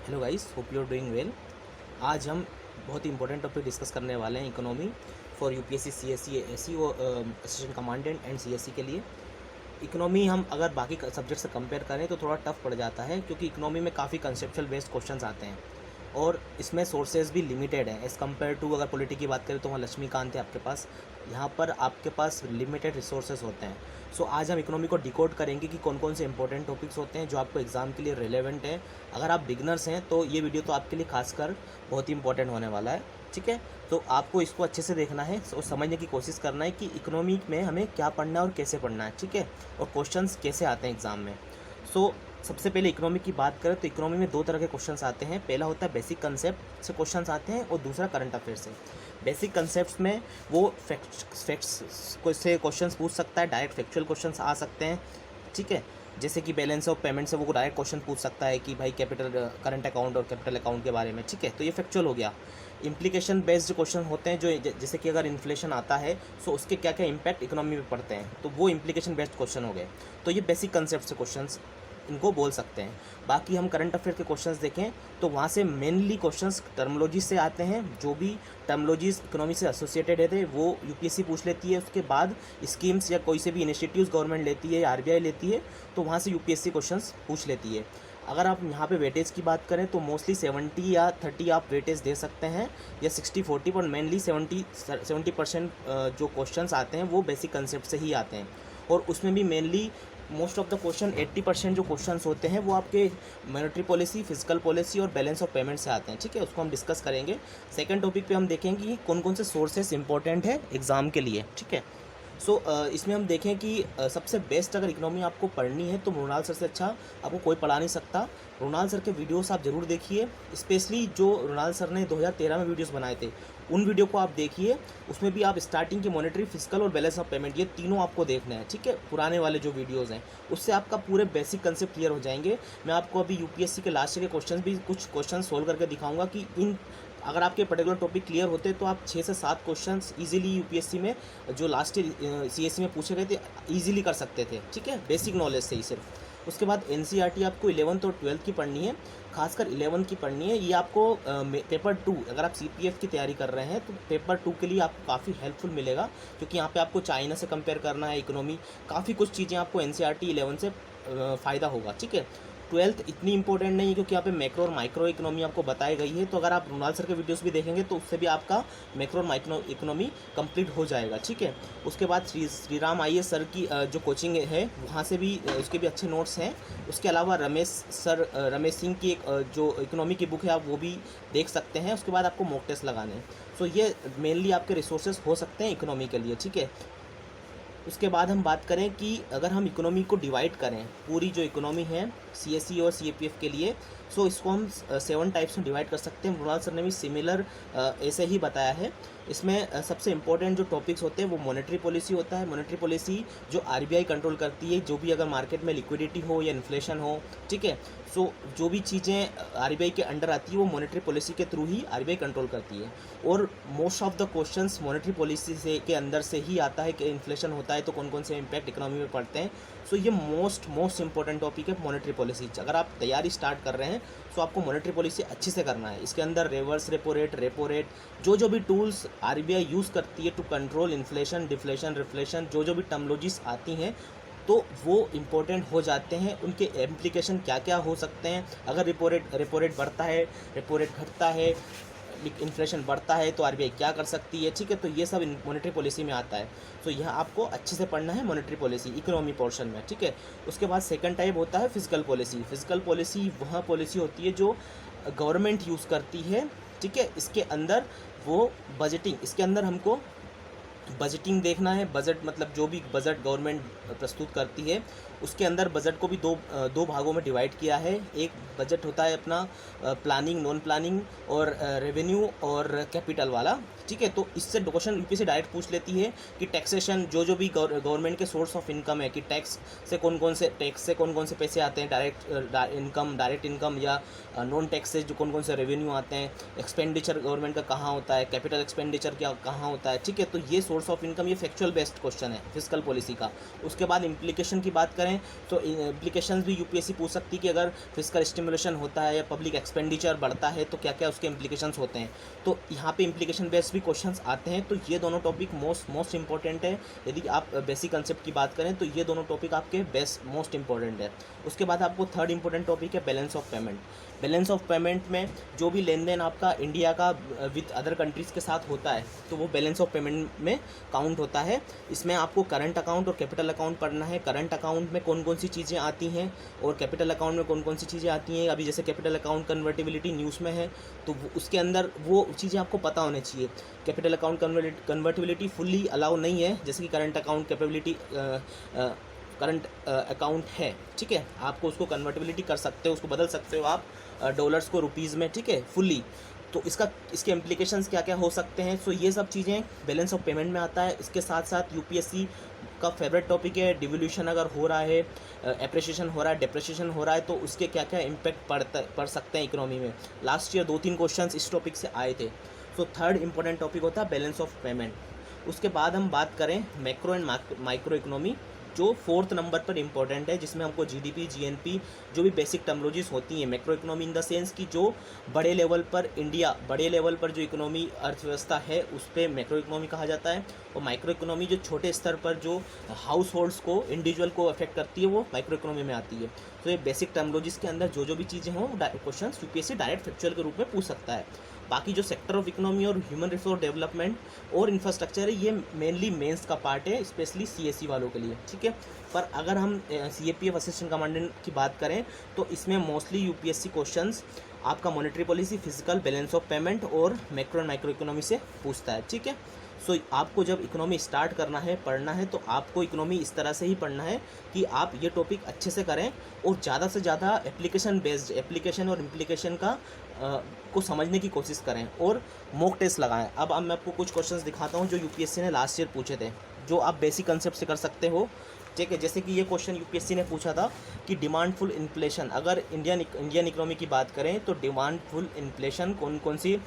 Hello guys, hope you are doing well. आज हम बहुत ही इंपॉर्टेंट टॉपिक डिस्कस करने वाले हैं, economy for UPSC, CSC, SEO, assistant commandant and CSC के लिए। इकोनॉमी हम अगर बाकी सब्जेक्ट से कंपेयर करें तो थोड़ा टफ पड़ जाता है, क्योंकि इकोनॉमी में काफ़ी कंसेप्चुअल बेस्ड क्वेश्चंस आते हैं और इसमें सोर्सेज भी लिमिटेड हैं एज़ कम्पेयर टू। अगर पॉलिटी की बात करें तो वहाँ लक्ष्मीकांत है आपके पास, यहाँ पर आपके पास लिमिटेड रिसोर्सेज होते हैं। सो आज हम इकोनॉमी को डिकोड करेंगे कि कौन कौन से इंपॉर्टेंट टॉपिक्स होते हैं जो आपको एग्ज़ाम के लिए रिलेवेंट है। अगर आप बिगनर्स हैं तो ये वीडियो तो आपके लिए खासकर बहुत ही इंपॉर्टेंट होने वाला है, ठीक है। तो आपको इसको अच्छे से देखना है और समझने की कोशिश करना है कि इकोनॉमी में हमें क्या पढ़ना है और कैसे पढ़ना है, ठीक है, और क्वेश्चंस कैसे आते हैं एग्ज़ाम में। सो सबसे पहले इकोनॉमी की बात करें तो इकोनॉमी में दो तरह के क्वेश्चंस आते हैं। पहला होता है बेसिक कंसेप्ट से क्वेश्चंस आते हैं और दूसरा करंट अफेयर से। बेसिक कंसेप्ट में वो फैक्ट्स से क्वेश्चंस पूछ सकता है, डायरेक्ट फैक्चुअल क्वेश्चंस आ सकते हैं, ठीक है। जैसे कि बैलेंस ऑफ पेमेंट से वो डायरेक्ट क्वेश्चन पूछ सकता है कि भाई कैपिटल करंट अकाउंट और कैपिटल अकाउंट के बारे में, ठीक है, तो ये फैक्चुअल हो गया। इम्प्लीकेशन बेस्ड क्वेश्चन होते हैं, जो जैसे कि अगर इन्फ्लेशन आता है तो उसके क्या क्या इम्पैक्ट इकोनॉमी में पड़ते हैं, तो वो इम्प्लीकेशन बेस्ड क्वेश्चन हो गए। तो ये बेसिक कंसेप्ट से क्वेश्चंस इनको बोल सकते हैं। बाकी हम करंट अफेयर के क्वेश्चंस देखें तो वहाँ से मेनली क्वेश्चंस टर्मोलॉजी से आते हैं। जो भी टर्मोलॉजीज इकोनॉमी से एसोसिएटेड है वो यूपीएससी पूछ लेती है। उसके बाद स्कीम्स या कोई से भी इनिशिएटिव्स गवर्नमेंट लेती है या आरबीआई लेती है तो वहाँ से यूपीएससी क्वेश्चंस पूछ लेती है। अगर आप यहाँ पे वेटेज की बात करें तो मोस्टली 70 या 30 आप वेटेज दे सकते हैं या 60-40, पर मेनली 70% जो क्वेश्चंस आते हैं वो बेसिक कंसेप्ट से ही आते हैं। और उसमें भी mainly most of the question 80% जो क्वेश्चंस होते हैं वो आपके मॉनेटरी पॉलिसी, फिजिकल पॉलिसी और बैलेंस ऑफ पेमेंट से आते हैं, ठीक है। उसको हम डिस्कस करेंगे। सेकंड टॉपिक पे हम देखेंगे कि कौन कौन से सोर्सेस इंपॉर्टेंट है एग्ज़ाम के लिए, ठीक है। सो इसमें हम देखें कि सबसे बेस्ट अगर इकोनॉमी आपको पढ़नी है तो मृणाल सर से अच्छा आपको कोई पढ़ा नहीं सकता। मृणाल सर के वीडियोस आप ज़रूर देखिए, स्पेशली जो मृणाल सर ने 2013 में वीडियोस बनाए थे उन वीडियो को आप देखिए। उसमें भी आप स्टार्टिंग की मॉनेटरी, फिजिकल और बैलेंस ऑफ पेमेंट, ये तीनों आपको देखना है, ठीक है, पुराने वाले जो वीडियोज़ हैं उससे आपका पूरे बेसिक कंसेप्ट क्लियर हो जाएंगे। मैं आपको अभी यूपीएससी के लास्ट के क्वेश्चन भी कुछ क्वेश्चन सोल्व करके दिखाऊंगा कि इन अगर आपके पर्टिकुलर टॉपिक क्लियर होते तो आप 6 से 7 क्वेश्चंस इजीली यूपीएससी में जो लास्ट सीएससी में पूछे गए थे इजीली कर सकते थे, ठीक है, बेसिक नॉलेज से ही सिर्फ। उसके बाद एनसीईआरटी आपको 11th और 12th की पढ़नी है, खासकर 11th की पढ़नी है। ये आपको पेपर 2 अगर आप सीपीएफ की तैयारी कर रहे हैं तो पेपर 2 के लिए आपको काफ़ी हेल्पफुल मिलेगा, क्योंकि यहाँ पे आपको चाइना से कंपेयर करना है, इकोनॉमी, काफ़ी कुछ चीज़ें आपको एनसीईआरटी 11 से फ़ायदा होगा, ठीक है। 12th इतनी इंपॉर्टेंट नहीं है क्योंकि यहाँ पे मैक्रो और माइक्रो इकोनॉमी आपको बताई गई है। तो अगर आप रोनाल्ड सर के वीडियोस भी देखेंगे तो उससे भी आपका मैक्रो और माइक्रो इकोनॉमी कंप्लीट हो जाएगा, ठीक है। उसके बाद श्रीराम आईएएस सर की जो कोचिंग है वहाँ से भी उसके भी अच्छे नोट्स हैं। उसके अलावा रमेश सिंह की एक जो इकोनॉमी की बुक है आप वो भी देख सकते हैं। उसके बाद आपको मॉक टेस्ट लगाने हैं। सो ये मेनली आपके रिसोर्सेज हो सकते हैं इकोनॉमी के लिए, ठीक है। उसके बाद हम बात करें कि अगर हम इकोनॉमी को डिवाइड करें, पूरी जो इकोनॉमी है सीएससी और सीएपीएफ के लिए, सो इसको हम 7 टाइप्स में डिवाइड कर सकते हैं। मृणाल सर ने भी सिमिलर ऐसे ही बताया है। इसमें सबसे इंपॉर्टेंट जो टॉपिक्स होते हैं वो मॉनेटरी पॉलिसी होता है। मॉनेटरी पॉलिसी जो आरबीआई कंट्रोल करती है, जो भी अगर मार्केट में लिक्विडिटी हो या इन्फ्लेशन हो, ठीक है, सो जो भी चीज़ें आरबीआई के अंडर आती है वो मॉनेटरी पॉलिसी के थ्रू ही आरबीआई कंट्रोल करती है। और most of the questions monetary policy से के अंदर से ही आता है कि इन्फ्लेशन होता है तो कौन कौन से इम्पैक्ट इकोनॉमी में पड़ते हैं। सो ये मोस्ट इंपॉर्टेंट टॉपिक है मॉनेटरी पॉलिसी। अगर आप तैयारी स्टार्ट कर रहे हैं तो आपको मॉनेटरी पॉलिसी अच्छे से करना है। इसके अंदर रिवर्स रेपो रेट, जो भी टूल्स आरबीआई यूज़ करती है to control inflation, deflation, reflation, जो भी टर्मोलॉजीज आती हैं तो वो इम्पोर्टेंट हो जाते हैं। उनके एप्लीकेशन क्या क्या हो सकते हैं, अगर रेपो रेट बढ़ता है, रेपो रेट घटता है, इन्फ्लेशन बढ़ता है तो आरबीआई क्या कर सकती है, ठीक है। तो ये सब मॉनेटरी पॉलिसी में आता है। तो यह आपको अच्छे से पढ़ना है मॉनेटरी पॉलिसी इकोनॉमी पोर्शन में, ठीक है। उसके बाद सेकंड टाइप होता है फिजिकल पॉलिसी। फिजिकल पॉलिसी वह पॉलिसी होती है जो गवर्नमेंट यूज़ करती है, ठीक है। इसके अंदर वो बजटिंग, इसके अंदर हमको बजटिंग देखना है। बजट मतलब जो भी बजट गवर्नमेंट प्रस्तुत करती है उसके अंदर बजट को भी दो भागों में डिवाइड किया है। एक बजट होता है अपना प्लानिंग, नॉन प्लानिंग और रेवेन्यू और कैपिटल वाला, ठीक है। तो इससे क्वेश्चन यूपीएससी डायरेक्ट पूछ लेती है कि टैक्सेशन, जो भी गवर्नमेंट के सोर्स ऑफ इनकम है, कि टैक्स से कौन कौन से पैसे आते हैं, डायरेक्ट इनकम या नॉन टैक्स से जो कौन कौन से रेवेन्यू आते हैं, एक्सपेंडिचर गवर्नमेंट का कहाँ होता है, कैपिटल एक्सपेंडिचर क्या कहाँ होता है, ठीक है। तो ये सोर्स ऑफ इनकम, ये फैक्चुअल बेस्ड क्वेश्चन है फिजिकल पॉलिसी का। उसके बाद इम्प्लीकेशन की बात करें तो इम्प्लीकेशंस भी यूपीएससी पूछ सकती है कि अगर फिजिकल स्टिमुलेशन होता है या पब्लिक एक्सपेंडिचर बढ़ता है तो क्या क्या उसके इम्प्लीकेशंस होते हैं। तो यहाँ पे इम्प्लीकेशन बेस्ड भी क्वेश्चंस आते हैं। तो ये दोनों टॉपिक मोस्ट इंपॉर्टेंट है। यदि आप बेसिक कंसेप्ट की बात करें तो ये दोनों टॉपिक आपके मोस्ट इंपॉर्टेंट है। उसके बाद आपको थर्ड इंपॉर्टेंट टॉपिक है balance of payment. Balance of payment में जो भी लेन देन आपका इंडिया का विद अदर कंट्रीज़ के साथ होता है तो वो बैलेंस ऑफ पेमेंट में काउंट होता है। इसमें आपको करंट अकाउंट और कैपिटल अकाउंट पढ़ना है। करंट अकाउंट में कौन कौन सी चीज़ें आती हैं और कैपिटल अकाउंट में कौन कौन सी चीज़ें आती हैं। अभी जैसे कैपिटल अकाउंट कन्वर्टिबिलिटी न्यूज़ में है तो उसके अंदर वो चीज़ें आपको पता होनी चाहिए। Capital account convertibility fully allow नहीं है, जैसे कि current account capability current account है, ठीक है, आपको उसको कन्वर्टिबिलिटी कर सकते हो, उसको बदल सकते हो आप डॉलर्स को रुपीज़ में, ठीक है, फुल्ली। तो इसके इम्प्लीकेशंस क्या क्या हो सकते हैं। सो ये सब चीज़ें बैलेंस ऑफ पेमेंट में आता है। इसके साथ साथ यूपीएससी का फेवरेट टॉपिक है डिवोल्यूशन अगर हो रहा है, एप्रिसिएशन हो रहा है, डेप्रिसिएशन हो रहा है तो उसके क्या क्या इम्पैक्ट पड़ सकते हैं इकोनॉमी में। लास्ट ईयर 2-3 क्वेश्चंस इस टॉपिक से आए थे। सो थर्ड इंपॉर्टेंट टॉपिक होता है बैलेंस ऑफ पेमेंट। उसके बाद हम बात करें मैक्रो एंड माइक्रो इकोनॉमी, जो 4th नंबर पर इंपॉर्टेंट है, जिसमें हमको जीडीपी, जीएनपी जो भी बेसिक टर्मिनोलॉजीज होती हैं। Macro economy in the sense कि जो बड़े लेवल पर बड़े लेवल पर जो इकोनॉमी अर्थव्यवस्था है उस पर मैक्रो इकोनॉमी कहा जाता है। और माइक्रो इकोनॉमी जो छोटे स्तर पर जो हाउस होल्ड्स को, इंडिविजुअल को अफेक्ट करती है वो माइक्रो इकोनॉमी में आती है। तो ये बेसिक टर्मिनोलॉजीज के अंदर जो भी चीज़ें हों क्वेश्चन यूपीएससी डायरेक्ट फैक्चुअल के रूप में पूछ सकता है। बाकी जो सेक्टर ऑफ इकोनॉमी और ह्यूमन रिसोर्स डेवलपमेंट और इंफ्रास्ट्रक्चर है ये मेनली मेंस का पार्ट है, स्पेशली सीएससी वालों के लिए, ठीक है। पर अगर हम सीएपीएफ असिस्टेंट कमांडेंट की बात करें तो इसमें मोस्टली यूपीएससी क्वेश्चंस आपका monetary policy, physical, balance of payment और मैक्रो एंड माइक्रो इकोनॉमी से पूछता है, ठीक है। सो आपको जब इकोनॉमी स्टार्ट करना है, पढ़ना है, तो आपको इकोनॉमी इस तरह से ही पढ़ना है कि आप ये टॉपिक अच्छे से करें और ज़्यादा से ज़्यादा एप्लीकेशन बेस्ड, एप्लीकेशन और इम्प्लीकेशन का को समझने की कोशिश करें और मॉक टेस्ट लगाएं। अब मैं आपको कुछ क्वेश्चंस दिखाता हूं जो यूपीएससी ने लास्ट ईयर पूछे थे, जो आप बेसिक कंसेप्ट से कर सकते हो, ठीक है। जैसे कि ये क्वेश्चन यूपीएससी ने पूछा था कि डिमांडफुल इन्फ्लेशन, अगर इंडियन इकोनॉमी की बात करें तो डिमांडफुल इन्फ्लेशन कौन कौन सी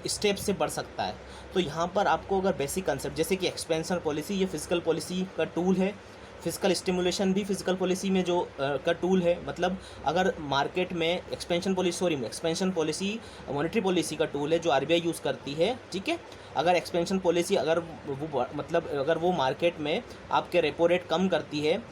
स्टेप से बढ़ सकता है। तो यहाँ पर आपको अगर बेसिक कंसेप्ट जैसे कि एक्सपेंशन पॉलिसी, ये फिजिकल पॉलिसी का टूल है। फिजिकल स्टिमुलेशन भी फिजिकल पॉलिसी में जो का टूल है, मतलब अगर मार्केट में एक्सपेंशन पॉलिसी मॉनेटरी पॉलिसी का टूल है जो आरबीआई यूज़ करती है, ठीक है। अगर एक्सपेंशन पॉलिसी अगर वो मार्केट में आपके रेपो रेट कम करती है,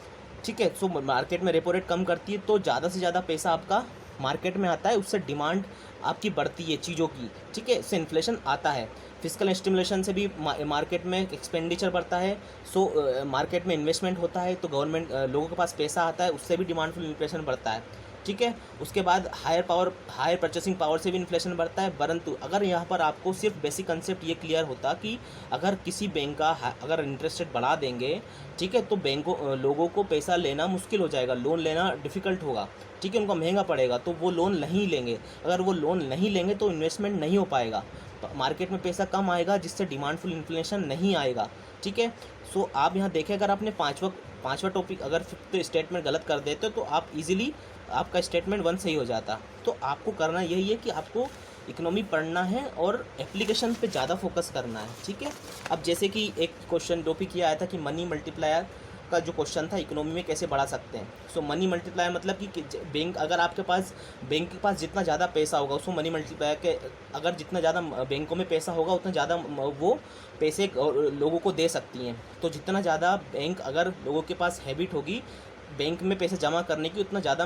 ठीक है, सो मार्केट में रेपो रेट कम करती है तो ज़्यादा से ज़्यादा पैसा आपका मार्केट में आता है, उससे डिमांड आपकी बढ़ती है चीज़ों की, ठीक है, इससे इन्फ्लेशन आता है। फिजिकल स्टिमुलेशन से भी मार्केट में एक्सपेंडिचर बढ़ता है, सो मार्केट में इन्वेस्टमेंट होता है तो गवर्नमेंट लोगों के पास पैसा आता है, उससे भी डिमांडफुल इन्फ्लेशन बढ़ता है, ठीक है। उसके बाद हायर परचेसिंग पावर से भी इन्फ्लेशन बढ़ता है। परंतु अगर यहाँ पर आपको सिर्फ बेसिक कंसेप्ट ये क्लियर होता कि अगर किसी बैंक का अगर इंटरेस्ट रेट बढ़ा देंगे, ठीक है, तो लोगों को पैसा लेना मुश्किल हो जाएगा, लोन लेना डिफ़िकल्ट होगा, ठीक है, उनको महंगा पड़ेगा तो वो लोन नहीं लेंगे। अगर वो लोन नहीं लेंगे तो इन्वेस्टमेंट नहीं हो पाएगा, मार्केट में पैसा कम आएगा जिससे डिमांडफुल इन्फ्लेशन नहीं आएगा, ठीक है। सो आप यहाँ देखें, अगर आपने पाँचवा टॉपिक अगर फिफ्थ स्टेटमेंट गलत कर देते तो आप इजीली आपका स्टेटमेंट 1 सही हो जाता। तो आपको करना यही है कि आपको इकोनॉमी पढ़ना है और एप्लीकेशन पे ज़्यादा फोकस करना है, ठीक है। अब जैसे कि एक क्वेश्चन टॉपिक ये आया था कि मनी मल्टीप्लायर का जो क्वेश्चन था इकोनॉमी में कैसे बढ़ा सकते हैं। सो मनी मल्टीप्लायर मतलब कि बैंक के पास जितना ज़्यादा पैसा होगा उसको मनी मल्टीप्लायर के, अगर जितना ज़्यादा बैंकों में पैसा होगा उतना ज़्यादा वो पैसे लोगों को दे सकती हैं। तो जितना ज़्यादा बैंक अगर लोगों के पास हैबिट होगी बैंक में पैसे जमा करने की, उतना ज़्यादा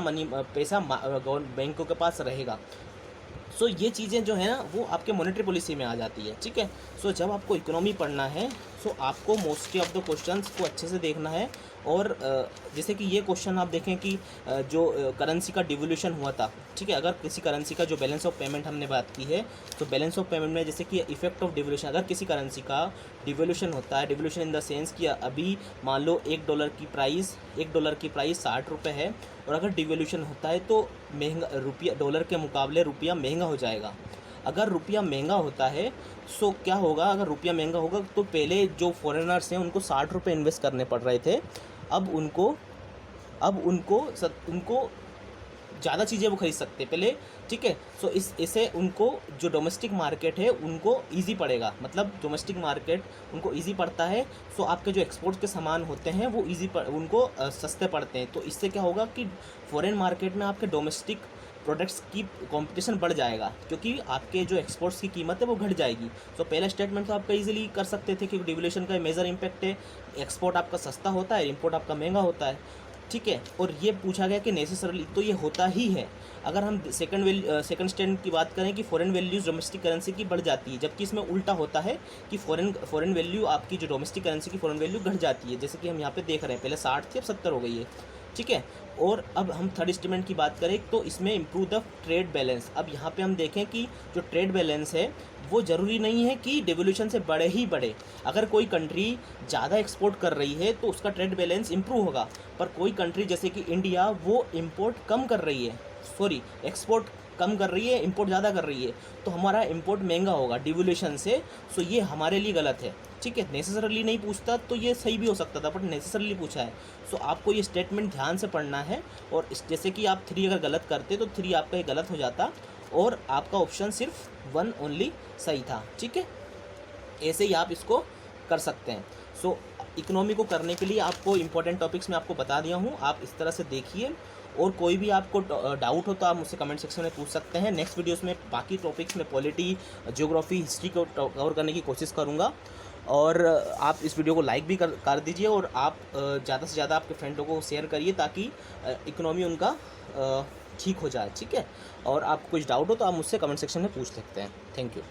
पैसा बैंकों के पास रहेगा। सो ये चीज़ें जो है ना वो आपके मॉनेटरी पॉलिसी में आ जाती है, ठीक है। सो जब आपको इकोनॉमी पढ़ना है सो आपको मोस्टली ऑफ द क्वेश्चंस को अच्छे से देखना है। और जैसे कि ये क्वेश्चन आप देखें कि जो करेंसी का डिवोल्यूशन हुआ था, ठीक है, अगर किसी करेंसी का जो बैलेंस ऑफ पेमेंट हमने बात की है तो बैलेंस ऑफ पेमेंट में जैसे कि इफेक्ट ऑफ डिवोल्यूशन, अगर किसी करेंसी का डिवोल्यूशन होता है, डिवोल्यूशन इन द सेंस कि अभी मान लो $1 की प्राइस ₹60 है और अगर डिवोल्यूशन होता है तो महंगा डॉलर के मुकाबले रुपया महंगा हो जाएगा। अगर रुपया महंगा होता है सो क्या होगा, अगर रुपया महंगा होगा तो पहले जो फॉरेनर्स हैं उनको ₹60 इन्वेस्ट करने पड़ रहे थे, अब उनको ज़्यादा चीज़ें वो खरीद सकते हैं पहले, ठीक है। सो इससे उनको जो डोमेस्टिक मार्केट है उनको ईजी पड़ेगा, मतलब डोमेस्टिक मार्केट उनको ईजी पड़ता है। सो आपके जो एक्सपोर्ट के सामान होते हैं वो उनको सस्ते पड़ते हैं। तो इससे क्या होगा कि फॉरेन मार्केट में आपके डोमेस्टिक प्रोडक्ट्स की कंपटीशन बढ़ जाएगा, क्योंकि आपके जो एक्सपोर्ट्स की कीमत है वो घट जाएगी। तो पहला स्टेटमेंट तो आपका इजीली कर सकते थे कि डिवैल्यूएशन का मेजर इम्पैक्ट है, एक्सपोर्ट आपका सस्ता होता है, इंपोर्ट आपका महंगा होता है, ठीक है। और ये पूछा गया कि नेसेसरली, तो ये होता ही है। अगर हम सेकंड स्टैंड की बात करें कि फॉरेन वैल्यूज़ डोमेस्टिक करेंसी की बढ़ जाती है, जबकि इसमें उल्टा होता है कि फॉरेन वैल्यू आपकी जो डोमेस्टिक करेंसी की फॉरेन वैल्यू घट जाती है, जैसे कि हम यहाँ पे देख रहे हैं, पहले 60 थी अब 70 हो गई है, ठीक है। और अब हम थर्ड स्टेटमेंट की बात करें तो इसमें इम्प्रूव द ट्रेड बैलेंस। अब यहाँ पे हम देखें कि जो ट्रेड बैलेंस है वो ज़रूरी नहीं है कि डिवैल्यूएशन से बढ़े ही बढ़े। अगर कोई कंट्री ज़्यादा एक्सपोर्ट कर रही है तो उसका ट्रेड बैलेंस इम्प्रूव होगा, पर कोई कंट्री जैसे कि इंडिया वो इम्पोर्ट कम कर रही है, सॉरी एक्सपोर्ट कम कर रही है, इंपोर्ट ज़्यादा कर रही है, तो हमारा इंपोर्ट महंगा होगा डिवैल्यूएशन से। सो ये हमारे लिए गलत है, ठीक है। नेसेसरली नहीं पूछता तो ये सही भी हो सकता था, बट नेसेसरली पूछा है। सो आपको ये स्टेटमेंट ध्यान से पढ़ना है, और जैसे कि आप 3 अगर गलत करते तो 3 आपका ये गलत हो जाता, और आपका ऑप्शन सिर्फ 1 ओनली सही था, ठीक है। ऐसे ही आप इसको कर सकते हैं। सो इकोनॉमी को करने के लिए आपको इंपॉर्टेंट टॉपिक्स मैं आपको बता दिया हूँ, आप इस तरह से देखिए। और कोई भी आपको डाउट हो तो आप मुझसे कमेंट सेक्शन में पूछ सकते हैं। नेक्स्ट वीडियोस में बाकी टॉपिक्स में पॉलिटी, ज्योग्राफी, हिस्ट्री को कवर करने की कोशिश करूँगा। और आप इस वीडियो को लाइक भी कर दीजिए, और आप ज़्यादा से ज़्यादा आपके फ्रेंडों को शेयर करिए ताकि इकोनॉमी उनका ठीक हो जाए, ठीक है। और आपको कुछ डाउट हो तो आप मुझसे कमेंट सेक्शन में पूछ सकते हैं। Thank you.